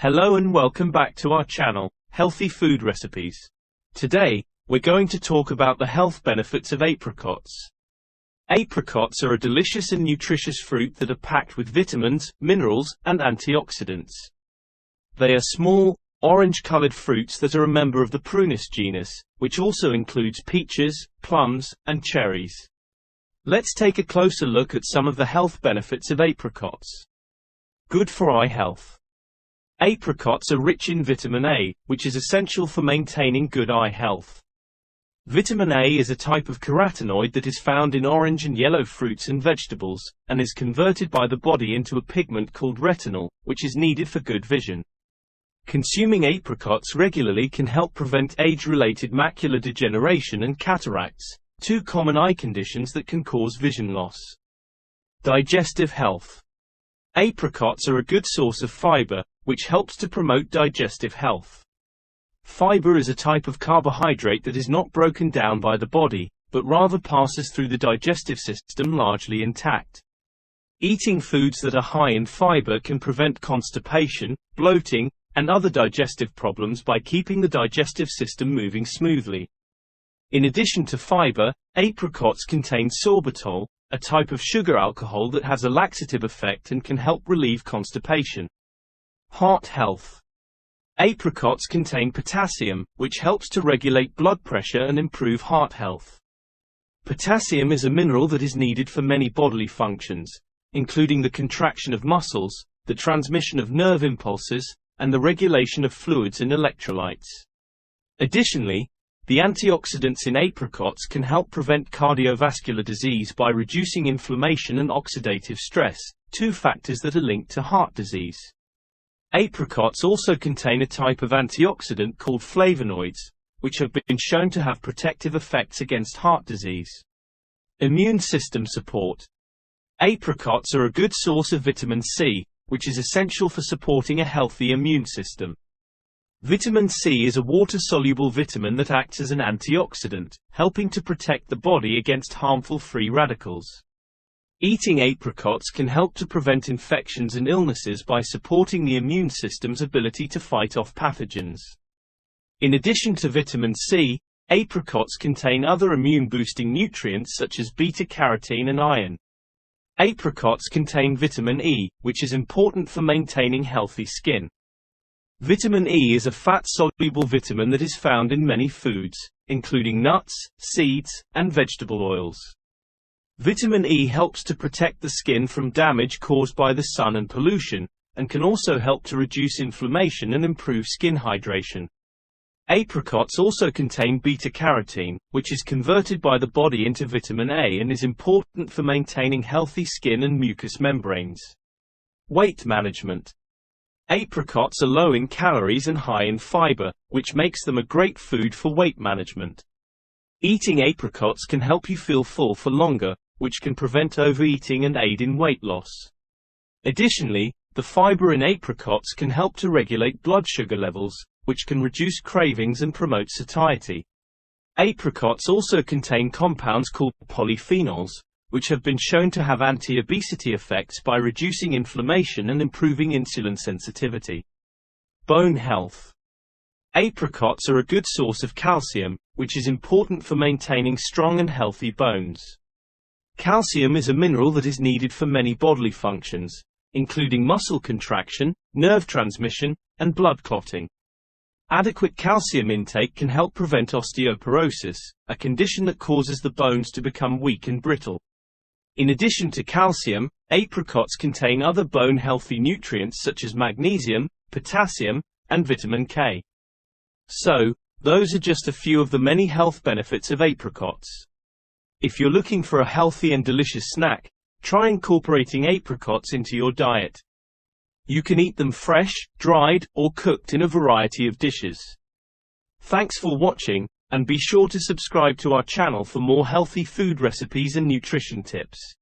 Hello and welcome back to our channel, Healthy Food Recipes. Today, we're going to talk about the health benefits of apricots. Apricots are a delicious and nutritious fruit that are packed with vitamins, minerals, and antioxidants. They are small, orange-colored fruits that are a member of the prunus genus, which also includes peaches, plums, and cherries. Let's take a closer look at some of the health benefits of apricots. Good for eye health. Apricots are rich in vitamin A, which is essential for maintaining good eye health. Vitamin A is a type of carotenoid that is found in orange and yellow fruits and vegetables, and is converted by the body into a pigment called retinol, which is needed for good vision. Consuming apricots regularly can help prevent age-related macular degeneration and cataracts, two common eye conditions that can cause vision loss. Digestive health. Apricots are a good source of fiber, which helps to promote digestive health. Fiber is a type of carbohydrate that is not broken down by the body, but rather passes through the digestive system largely intact. Eating foods that are high in fiber can prevent constipation, bloating, and other digestive problems by keeping the digestive system moving smoothly. In addition to fiber, apricots contain sorbitol, a type of sugar alcohol that has a laxative effect and can help relieve constipation. Heart health. Apricots contain potassium, which helps to regulate blood pressure and improve heart health. Potassium is a mineral that is needed for many bodily functions, including the contraction of muscles, the transmission of nerve impulses, and the regulation of fluids and electrolytes. Additionally, the antioxidants in apricots can help prevent cardiovascular disease by reducing inflammation and oxidative stress, two factors that are linked to heart disease. Apricots also contain a type of antioxidant called flavonoids, which have been shown to have protective effects against heart disease. Immune system support. Apricots are a good source of vitamin C, which is essential for supporting a healthy immune system. Vitamin C is a water-soluble vitamin that acts as an antioxidant, helping to protect the body against harmful free radicals. Eating apricots can help to prevent infections and illnesses by supporting the immune system's ability to fight off pathogens. In addition to vitamin C, apricots contain other immune-boosting nutrients such as beta-carotene and iron. Apricots contain vitamin E, which is important for maintaining healthy skin. Vitamin E is a fat-soluble vitamin that is found in many foods, including nuts, seeds, and vegetable oils. Vitamin E helps to protect the skin from damage caused by the sun and pollution, and can also help to reduce inflammation and improve skin hydration. Apricots also contain beta-carotene, which is converted by the body into vitamin A and is important for maintaining healthy skin and mucous membranes. Weight management. Apricots are low in calories and high in fiber, which makes them a great food for weight management. Eating apricots can help you feel full for longer, which can prevent overeating and aid in weight loss. Additionally, the fiber in apricots can help to regulate blood sugar levels, which can reduce cravings and promote satiety. Apricots also contain compounds called polyphenols, which have been shown to have anti-obesity effects by reducing inflammation and improving insulin sensitivity. Bone health. Apricots are a good source of calcium, which is important for maintaining strong and healthy bones. Calcium is a mineral that is needed for many bodily functions, including muscle contraction, nerve transmission, and blood clotting. Adequate calcium intake can help prevent osteoporosis, a condition that causes the bones to become weak and brittle. In addition to calcium, apricots contain other bone-healthy nutrients such as magnesium, potassium, and vitamin K. So, those are just a few of the many health benefits of apricots. If you're looking for a healthy and delicious snack, try incorporating apricots into your diet. You can eat them fresh, dried, or cooked in a variety of dishes. Thanks for watching, and be sure to subscribe to our channel for more healthy food recipes and nutrition tips.